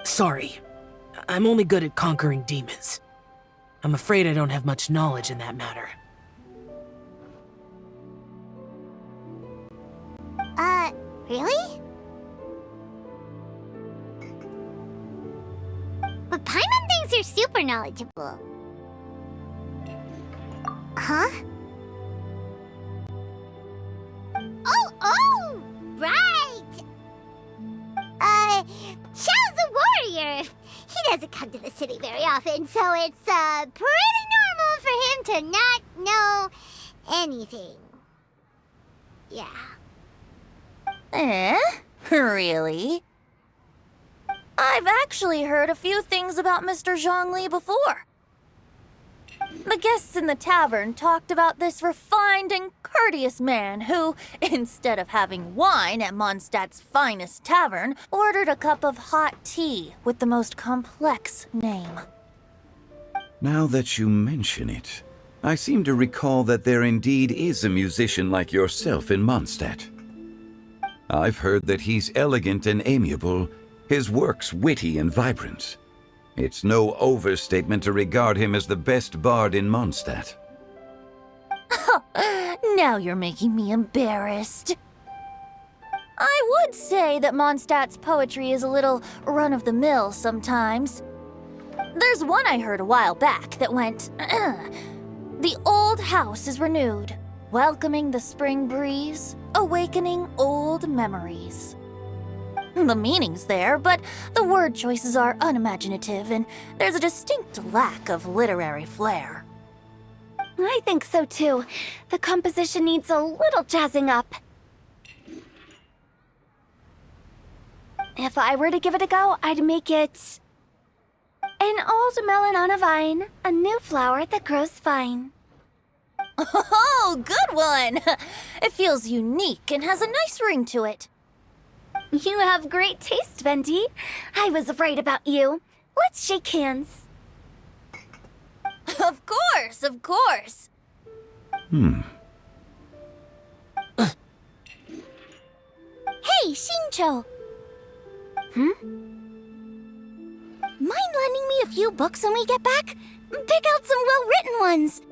Sorry. I'm only good at conquering demons. I'm afraid I don't have much knowledge in that matter. Really? But Paimon thinks you're super knowledgeable. Huh? Oh, right! Xiao's a warrior. He doesn't come to the city very often, so it's, pretty normal for him to not know anything. Yeah. Really? I've actually heard a few things about Mr. Zhongli before. The guests in the tavern talked about this refined and courteous man who, instead of having wine at Mondstadt's finest tavern, ordered a cup of hot tea with the most complex name. Now that you mention it, I seem to recall that there indeed is a musician like yourself in Mondstadt. I've heard that he's elegant and amiable, his works witty and vibrant. It's no overstatement to regard him as the best bard in Mondstadt. Now you're making me embarrassed. I would say that Mondstadt's poetry is a little run-of-the-mill sometimes. There's one I heard a while back that went, "The old house is renewed, welcoming the spring breeze, awakening old memories." The meaning's there, but the word choices are unimaginative, and there's a distinct lack of literary flair. I think so too. The composition needs a little jazzing up. If I were to give it a go, I'd make it... An old melon on a vine, a new flower that grows fine. Oh, good one! It feels unique and has a nice ring to it. You have great taste, Venti. I was afraid about you. Let's shake hands. Of course, of course. Hey, Shincho! Mind lending me a few books when we get back? Pick out some well-written ones.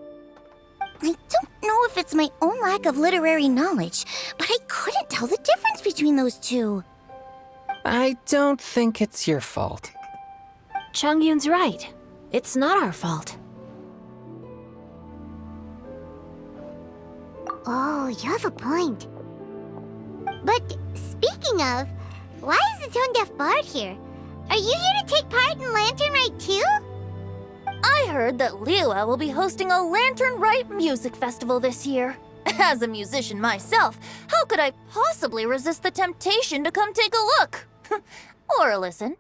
I don't know if it's my own lack of literary knowledge, but I couldn't tell the difference between those two. I don't think it's your fault. Chongyun's right. It's not our fault. Oh, you have a point. But speaking of, why is the tone-deaf bard here? Are you here to take part in Lantern Rite too? I heard that Liua will be hosting a Lantern Rite music festival this year. As a musician myself, how could I possibly resist the temptation to come take a look? Or listen.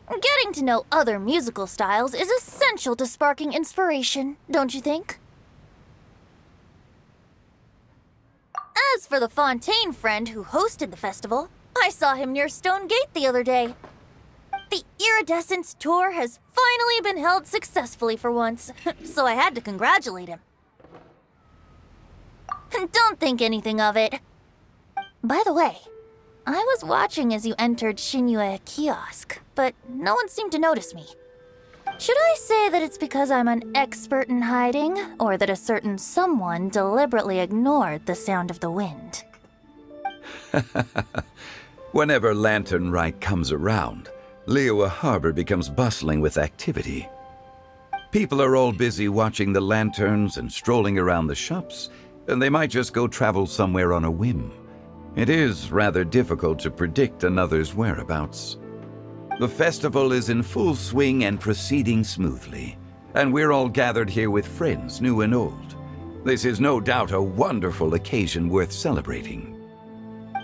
Getting to know other musical styles is essential to sparking inspiration, don't you think? As for the Fontaine friend who hosted the festival, I saw him near Stone Gate the other day. The Iridescence tour has finally been held successfully for once, so I had to congratulate him. Don't think anything of it. By the way, I was watching as you entered Shinyue Kiosk, but no one seemed to notice me. Should I say that it's because I'm an expert in hiding, or that a certain someone deliberately ignored the sound of the wind? Whenever Lantern Rite comes around, Liua Harbor becomes bustling with activity. People are all busy watching the lanterns and strolling around the shops, and they might just go travel somewhere on a whim. It is rather difficult to predict another's whereabouts. The festival is in full swing and proceeding smoothly, and we're all gathered here with friends, new and old. This is no doubt a wonderful occasion worth celebrating.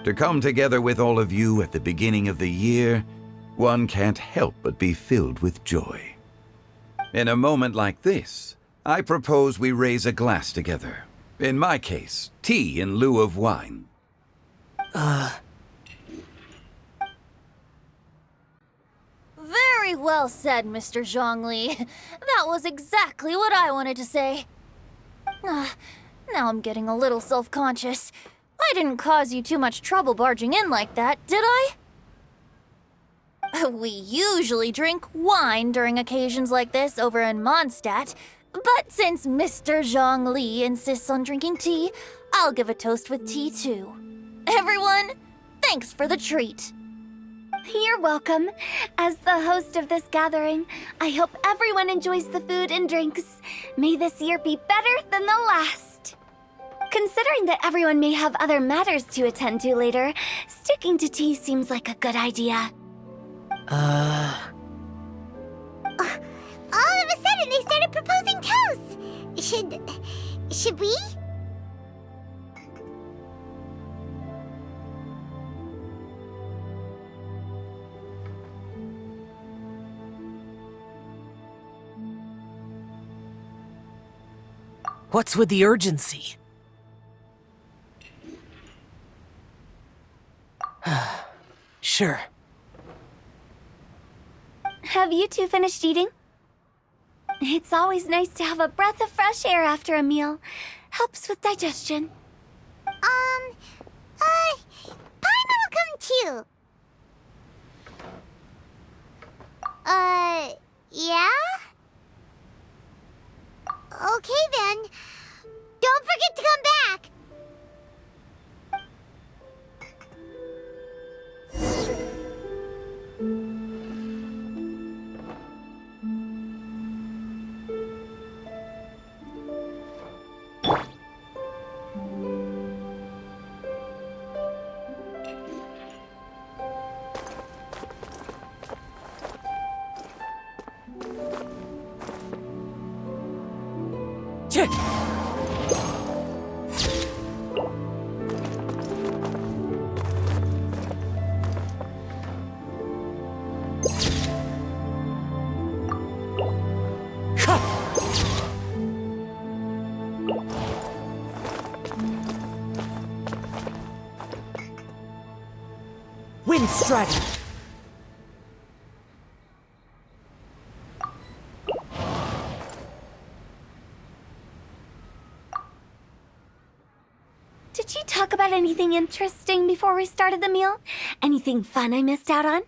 To come together with all of you at the beginning of the year, one can't help but be filled with joy. In a moment like this, I propose we raise a glass together. In my case, tea in lieu of wine. Very well said, Mr. Zhongli. That was exactly what I wanted to say. Now I'm getting a little self-conscious. I didn't cause you too much trouble barging in like that, did I? We usually drink wine during occasions like this over in Mondstadt, but since Mr. Zhang Li insists on drinking tea, I'll give a toast with tea too. Everyone, thanks for the treat. You're welcome. As the host of this gathering, I hope everyone enjoys the food and drinks. May this year be better than the last. Considering that everyone may have other matters to attend to later, sticking to tea seems like a good idea. All of a sudden, they started proposing toasts. Should we? What's with the urgency? Sure. Have you two finished eating? It's always nice to have a breath of fresh air after a meal. Helps with digestion. Paimon will come too. Yeah? Okay then. Don't forget to come back. Wind strategy. Did you talk about anything interesting before we started the meal? Anything fun I missed out on?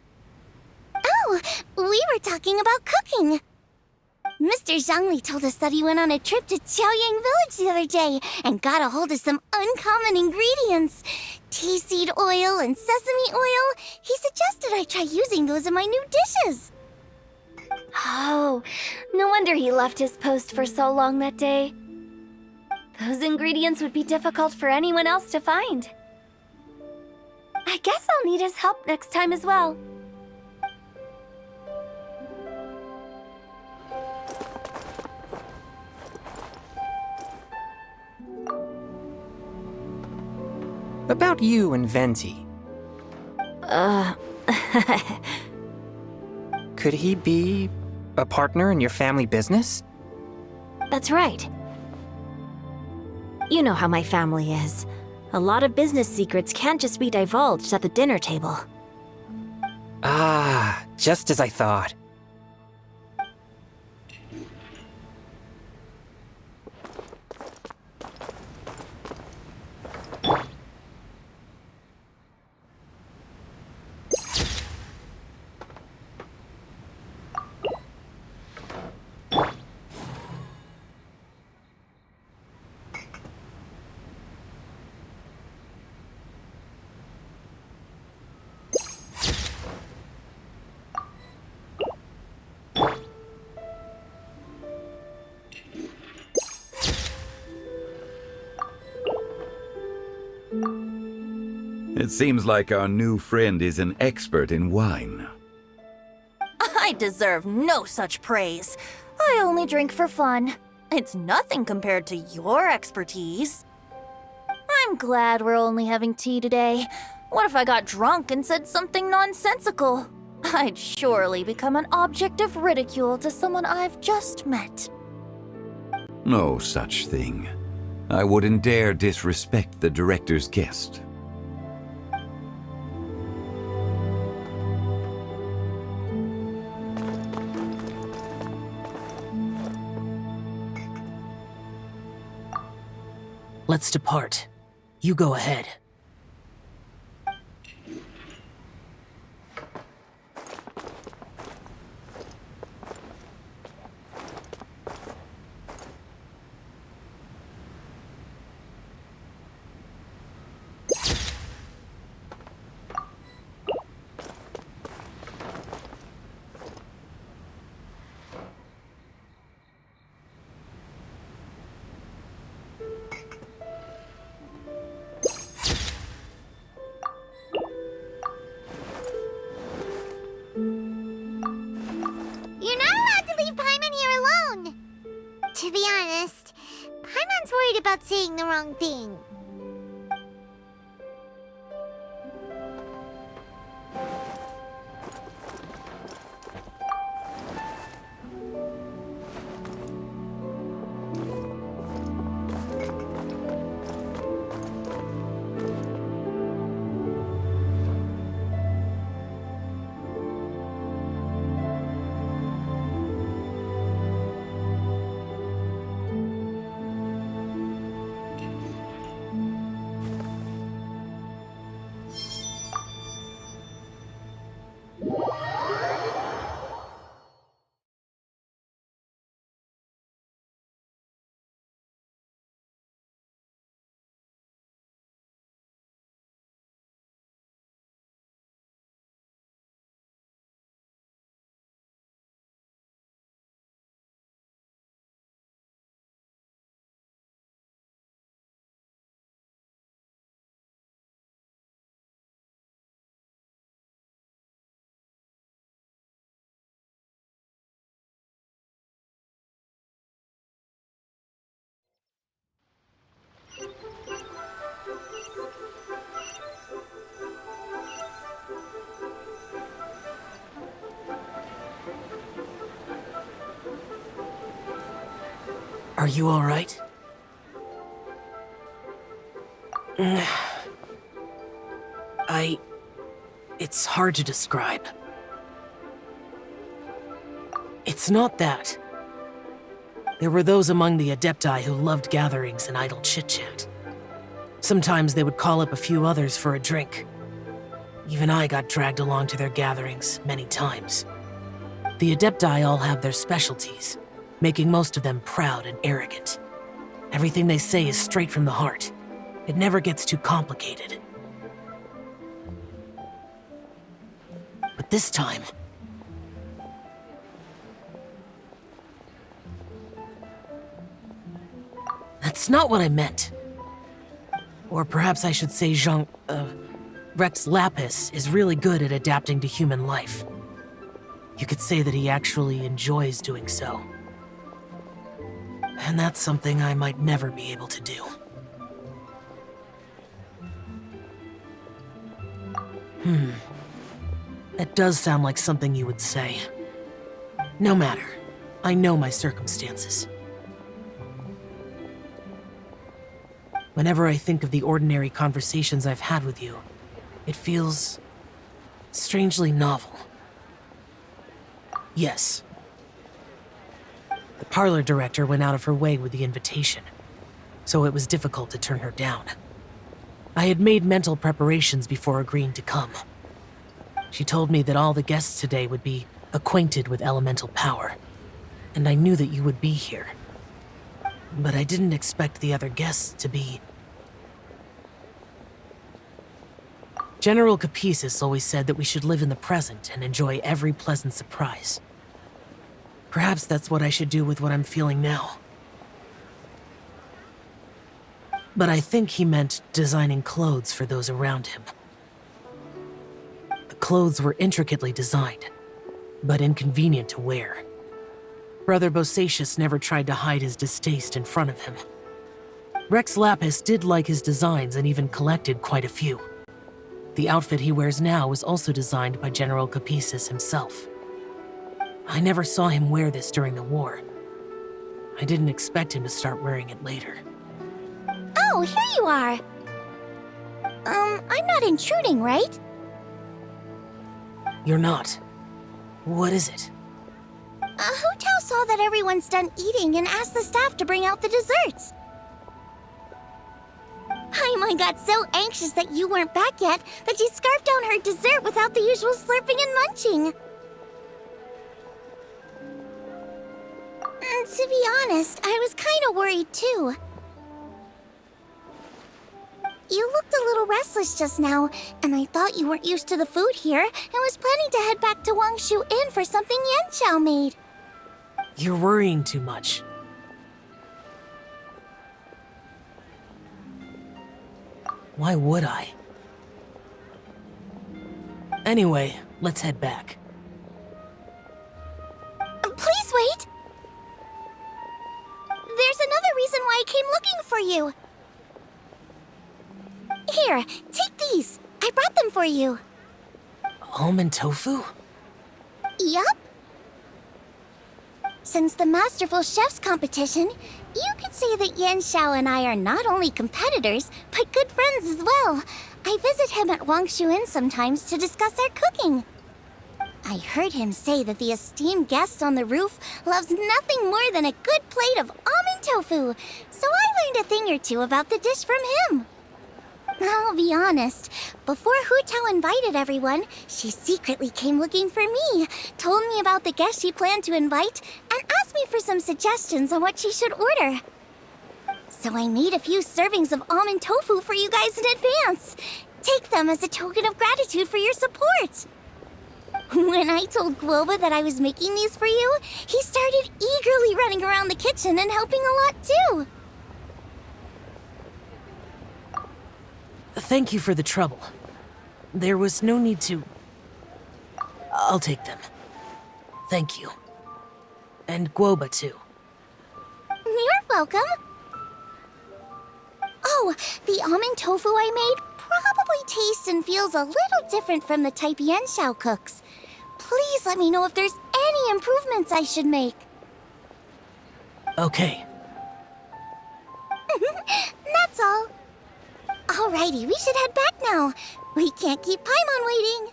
Oh, we were talking about cooking. Mr. Zhangli told us that he went on a trip to Qiaoyang Village the other day and got a hold of some uncommon ingredients. Tea seed oil and sesame oil. He suggested I try using those in my new dishes. Oh, no wonder he left his post for so long that day. Those ingredients would be difficult for anyone else to find. I guess I'll need his help next time as well. About you and Venti. Could he be a partner in your family business? That's right. You know how my family is. A lot of business secrets can't just be divulged at the dinner table. Ah, just as I thought. It seems like our new friend is an expert in wine. I deserve no such praise. I only drink for fun. It's nothing compared to your expertise. I'm glad we're only having tea today. What if I got drunk and said something nonsensical? I'd surely become an object of ridicule to someone I've just met. No such thing. I wouldn't dare disrespect the director's guest. Let's depart. You go ahead. about saying the wrong thing. Are you alright? It's hard to describe. It's not that. There were those among the Adepti who loved gatherings and idle chit-chat. Sometimes they would call up a few others for a drink. Even I got dragged along to their gatherings many times. The Adepti all have their specialties, making most of them proud and arrogant. Everything they say is straight from the heart. It never gets too complicated. But this time... That's not what I meant. Or perhaps I should say Rex Lapis is really good at adapting to human life. You could say that he actually enjoys doing so. And that's something I might never be able to do. That does sound like something you would say. No matter. I know my circumstances. Whenever I think of the ordinary conversations I've had with you, it feels strangely novel. Yes. The parlor director went out of her way with the invitation, so it was difficult to turn her down. I had made mental preparations before agreeing to come. She told me that all the guests today would be acquainted with elemental power, and I knew that you would be here. But I didn't expect the other guests to be... General Capisis always said that we should live in the present and enjoy every pleasant surprise. Perhaps that's what I should do with what I'm feeling now. But I think he meant designing clothes for those around him. The clothes were intricately designed, but inconvenient to wear. Brother Bosacius never tried to hide his distaste in front of him. Rex Lapis did like his designs and even collected quite a few. The outfit he wears now was also designed by General Capisis himself. I never saw him wear this during the war. I didn't expect him to start wearing it later. Oh, here you are! I'm not intruding, right? You're not. What is it? Hu Tao saw that everyone's done eating and asked the staff to bring out the desserts. Paimon got so anxious that you weren't back yet that she scarfed down her dessert without the usual slurping and munching. To be honest, I was kind of worried too. You looked a little restless just now, and I thought you weren't used to the food here and was planning to head back to Wangshu Inn for something Yanqiao made. You're worrying too much. Why would I? Anyway, let's head back. Please wait! There's another reason why I came looking for you. for you. Almond tofu? Yup. Since the Masterful Chef's competition, you could say that Yan Xiao and I are not only competitors, but good friends as well. I visit him at Wangshu Inn sometimes to discuss our cooking. I heard him say that the esteemed guest on the roof loves nothing more than a good plate of almond tofu, so I learned a thing or two about the dish from him. I'll be honest, before Hu Tao invited everyone, she secretly came looking for me, told me about the guests she planned to invite, and asked me for some suggestions on what she should order. So I made a few servings of almond tofu for you guys in advance. Take them as a token of gratitude for your support. When I told Guoba that I was making these for you, he started eagerly running around the kitchen and helping a lot too. Thank you for the trouble. There was no need to... I'll take them. Thank you. And Guoba, too. You're welcome. Oh, the almond tofu I made probably tastes and feels a little different from the type Yan Xiao cooks. Please let me know if there's any improvements I should make. Okay. That's all. Alrighty, we should head back now. We can't keep Paimon waiting.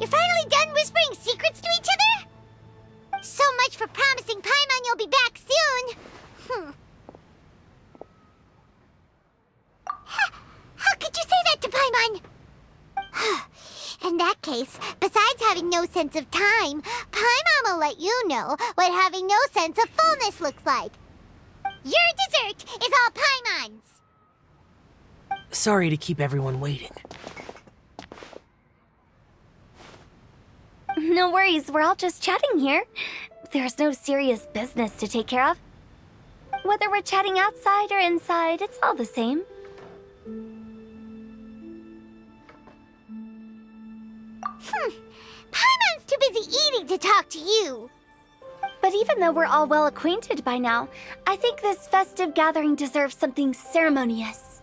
You're finally done whispering secrets to each other? So much for promising Paimon you'll be back soon. How could you say that to Paimon? In that case, besides having no sense of time, Paimon will let you know what having no sense of fullness looks like. Your dessert is all Paimon's. Sorry to keep everyone waiting. No worries, we're all just chatting here. There's no serious business to take care of. Whether we're chatting outside or inside, it's all the same. Paimon's too busy eating to talk to you. But even though we're all well acquainted by now, I think this festive gathering deserves something ceremonious.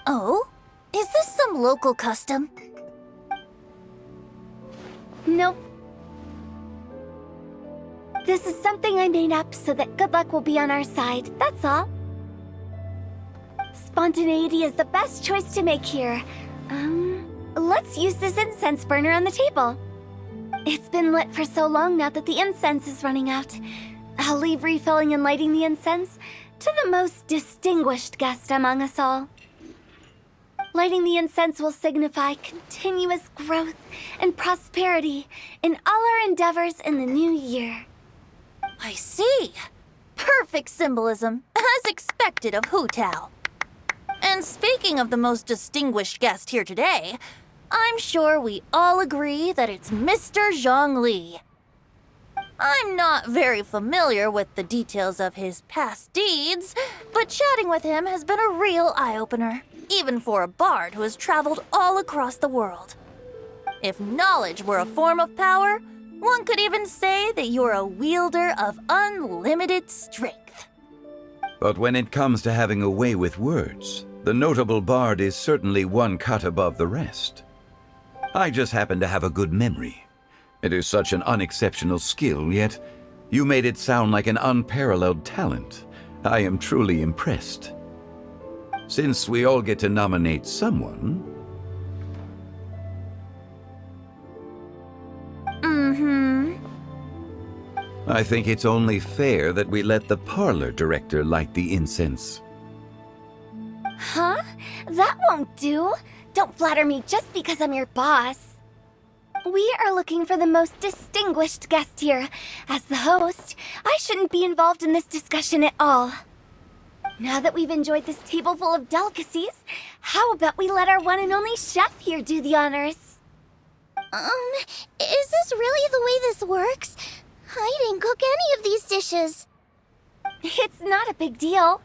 Oh? Is this some local custom? Nope. This is something I made up so that good luck will be on our side, that's all. Spontaneity is the best choice to make here. Let's use this incense burner on the table. It's been lit for so long now that the incense is running out. I'll leave refilling and lighting the incense to the most distinguished guest among us all. Lighting the incense will signify continuous growth and prosperity in all our endeavors in the new year. I see. Perfect symbolism, as expected of Hu Tao. And speaking of the most distinguished guest here today, I'm sure we all agree that it's Mr. Zhongli. I'm not very familiar with the details of his past deeds, but chatting with him has been a real eye-opener, even for a bard who has traveled all across the world. If knowledge were a form of power, One could even say that you're a wielder of unlimited strength. But when it comes to having a way with words, the notable bard is certainly one cut above the rest. I just happen to have a good memory. It is such an unexceptional skill, yet you made it sound like an unparalleled talent. I am truly impressed. Since we all get to nominate someone... I think it's only fair that we let the parlor director light the incense. Huh? That won't do. Don't flatter me just because I'm your boss. We are looking for the most distinguished guest here. As the host, I shouldn't be involved in this discussion at all. Now that we've enjoyed this table full of delicacies, how about we let our one and only chef here do the honors? Is this really the way this works? I didn't cook any of these dishes. It's not a big deal.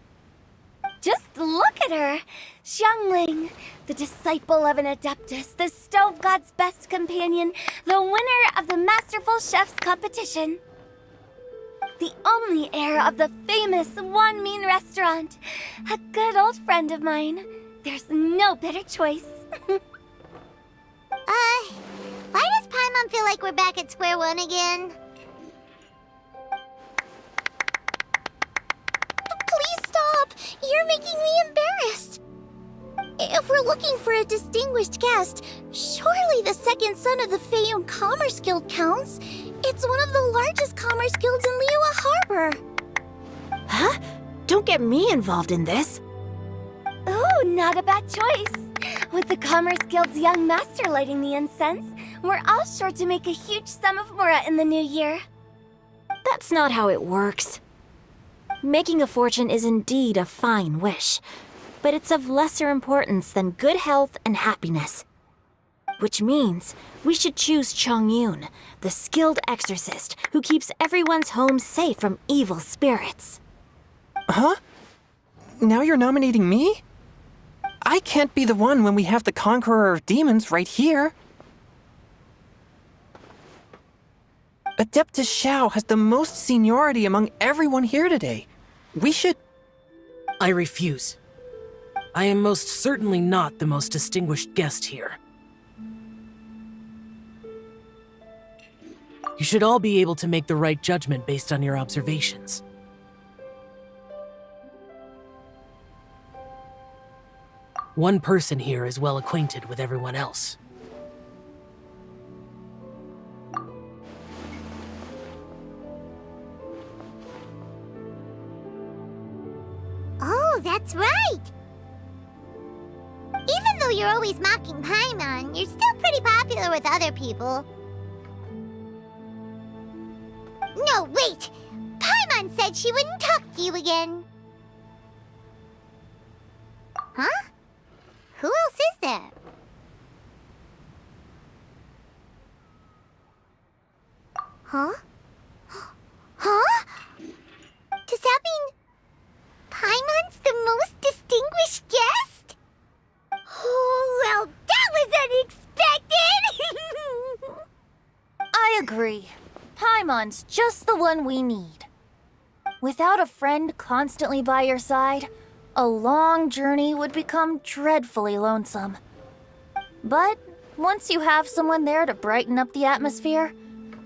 Just look at her! Xiangling, the disciple of an adeptus, the stove god's best companion, the winner of the Masterful Chef's competition. The only heir of the famous One Mean restaurant. A good old friend of mine. There's no better choice. Why does Paimon feel like we're back at square one again? Please stop! You're making me embarrassed! If we're looking for a distinguished guest, surely the second son of the Feiyun Commerce Guild counts. It's one of the largest commerce guilds in Liyue Harbor. Huh? Don't get me involved in this. Ooh, not a bad choice. With the Commerce Guild's young master lighting the incense, we're all sure to make a huge sum of mora in the new year. That's not how it works. Making a fortune is indeed a fine wish, but it's of lesser importance than good health and happiness. Which means we should choose Chongyun, the skilled exorcist who keeps everyone's home safe from evil spirits. Huh? Now you're nominating me? I can't be the one when we have the Conqueror of Demons right here. Adeptus Xiao has the most seniority among everyone here today. We should... I refuse. I am most certainly not the most distinguished guest here. You should all be able to make the right judgment based on your observations. One person here is well acquainted with everyone else. Oh, that's right! Even though you're always mocking Paimon, you're still pretty popular with other people. No, wait! Paimon said she wouldn't talk to you again. Huh? Who else is there? Huh? Huh? Does that mean Paimon's the most distinguished guest? Oh, well, that was unexpected! I agree. Paimon's just the one we need. Without a friend constantly by your side, a long journey would become dreadfully lonesome. But once you have someone there to brighten up the atmosphere,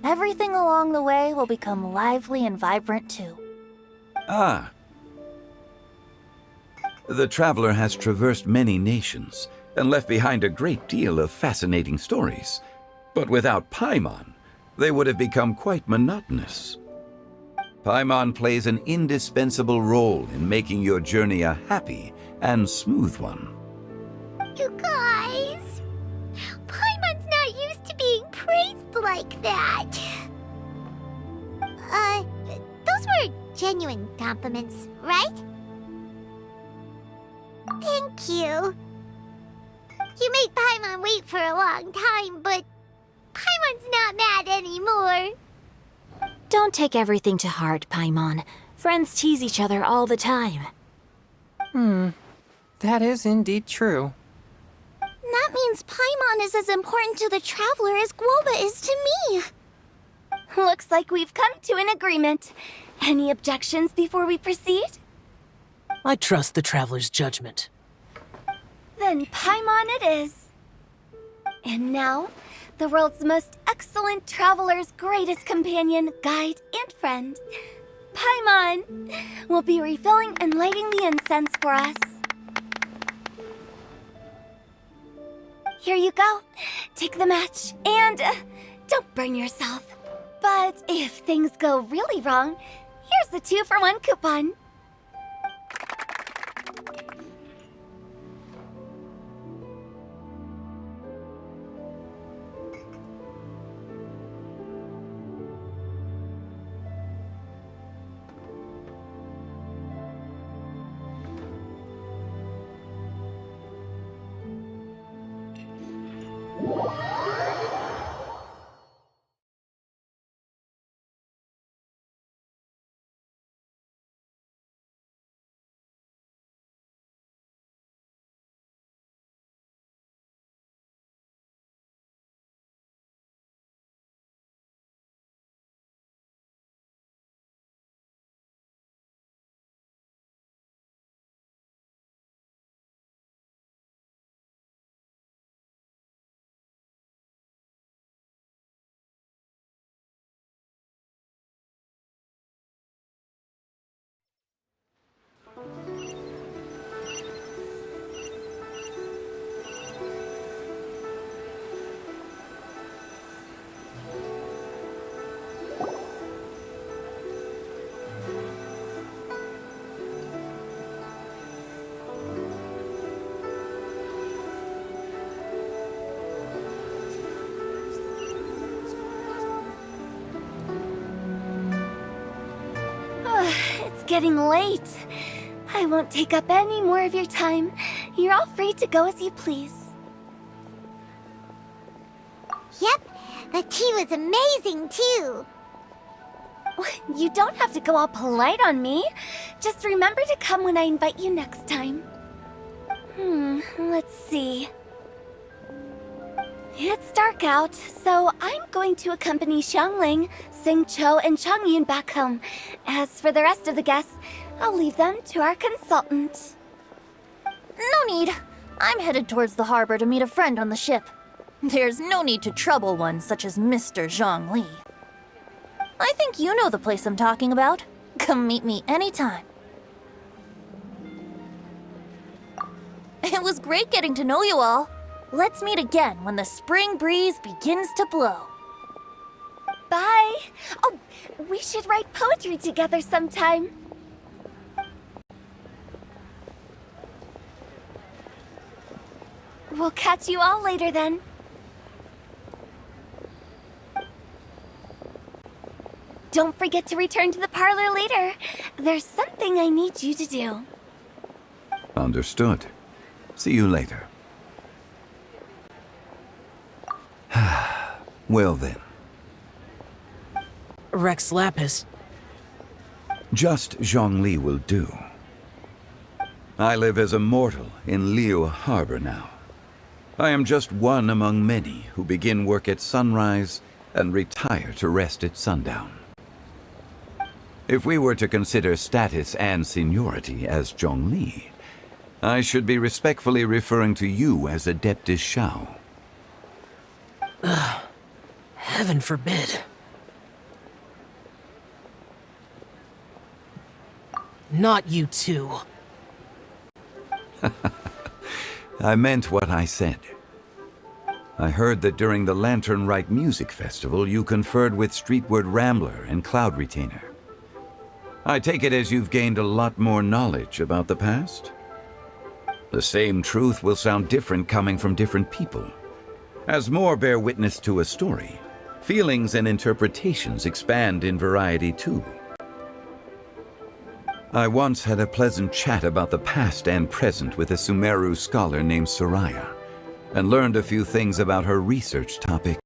everything along the way will become lively and vibrant too. Ah. The traveler has traversed many nations and left behind a great deal of fascinating stories. But without Paimon, they would have become quite monotonous. Paimon plays an indispensable role in making your journey a happy and smooth one. You guys, Paimon's not used to being praised like that. Those were genuine compliments, right? Thank you. You made Paimon wait for a long time, but Paimon's not mad anymore. Don't take everything to heart, Paimon. Friends tease each other all the time. That is indeed true. That means Paimon is as important to the traveler as Guoba is to me. Looks like we've come to an agreement. Any objections before we proceed? I trust the traveler's judgment. Then Paimon it is. And now, the world's most excellent traveler's greatest companion, guide, and friend, Paimon, will be refilling and lighting the incense for us. Here you go. Take the match, and don't burn yourself. But if things go really wrong, here's the 2-for-1 coupon. It's getting late. I won't take up any more of your time. You're all free to go as you please. Yep, the tea was amazing too. You don't have to go all polite on me. Just remember to come when I invite you next time. Let's see. It's dark out, so I'm going to accompany Xiangling, Xingqiu, and Changyun back home. As for the rest of the guests, I'll leave them to our consultant. No need. I'm headed towards the harbor to meet a friend on the ship. There's no need to trouble one such as Mr. Zhongli. I think you know the place I'm talking about. Come meet me anytime. It was great getting to know you all. Let's meet again when the spring breeze begins to blow. Bye! Oh, we should write poetry together sometime. We'll catch you all later then. Don't forget to return to the parlor later. There's something I need you to do. Understood. See you later. Well then. Rex Lapis. Just Zhongli will do. I live as a mortal in Liyue Harbor now. I am just one among many who begin work at sunrise and retire to rest at sundown. If we were to consider status and seniority as Zhongli, I should be respectfully referring to you as Adeptus Shao. Heaven forbid. Not you two. I meant what I said. I heard that during the Lantern Rite Music Festival, you conferred with Streetward Rambler and Cloud Retainer. I take it as you've gained a lot more knowledge about the past? The same truth will sound different coming from different people. As more bear witness to a story, feelings and interpretations expand in variety too. I once had a pleasant chat about the past and present with a Sumeru scholar named Soraya, and learned a few things about her research topic.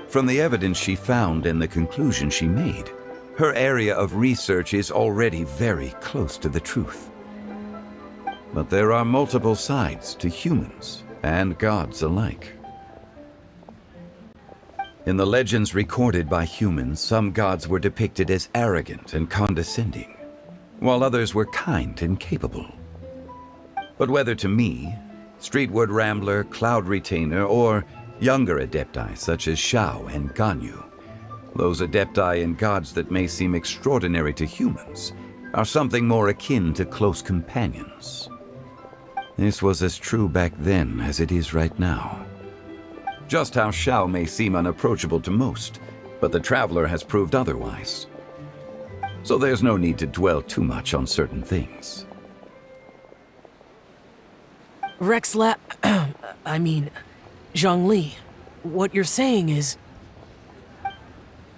From the evidence she found and the conclusion she made, her area of research is already very close to the truth. But there are multiple sides to humans and gods alike. In the legends recorded by humans, some gods were depicted as arrogant and condescending, while others were kind and capable. But whether to me, Streetward Rambler, Cloud Retainer, or younger Adepti such as Shao and Ganyu, those Adepti and gods that may seem extraordinary to humans are something more akin to close companions. This was as true back then as it is right now. Just how Shao may seem unapproachable to most, but the Traveler has proved otherwise. So there's no need to dwell too much on certain things. Zhongli, what you're saying is...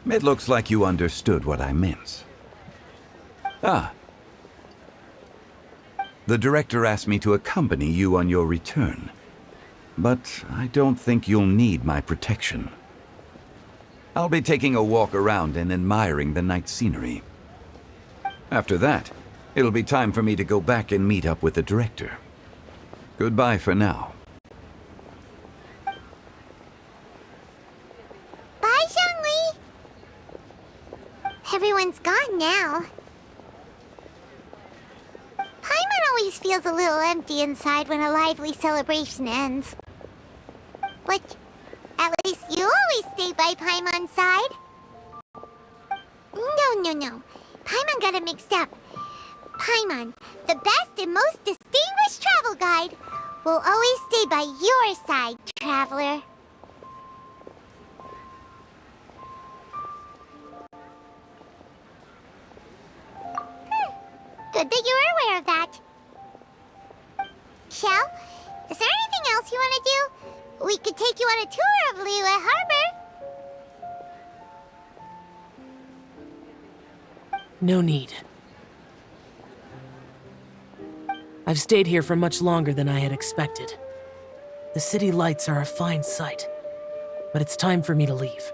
It looks like you understood what I meant. Ah. The director asked me to accompany you on your return, but I don't think you'll need my protection. I'll be taking a walk around and admiring the night scenery. After that, it'll be time for me to go back and meet up with the director. Goodbye for now. Bye, Zhongli! Everyone's gone now. Paimon always feels a little empty inside when a lively celebration ends. But at least you always stay by Paimon's side. No. Paimon got it mixed up. Paimon, the best and most distinguished travel guide, will always stay by your side, Traveler. Good that you're aware of that. Shell, is there anything else you want to do? We could take you on a tour of Liyue Harbor. No need. I've stayed here for much longer than I had expected. The city lights are a fine sight, but it's time for me to leave.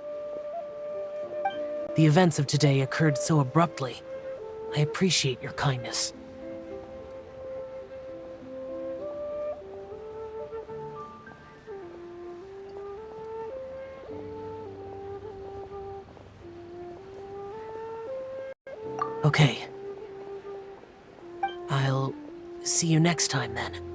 The events of today occurred so abruptly. I appreciate your kindness. Okay. I'll see you next time then.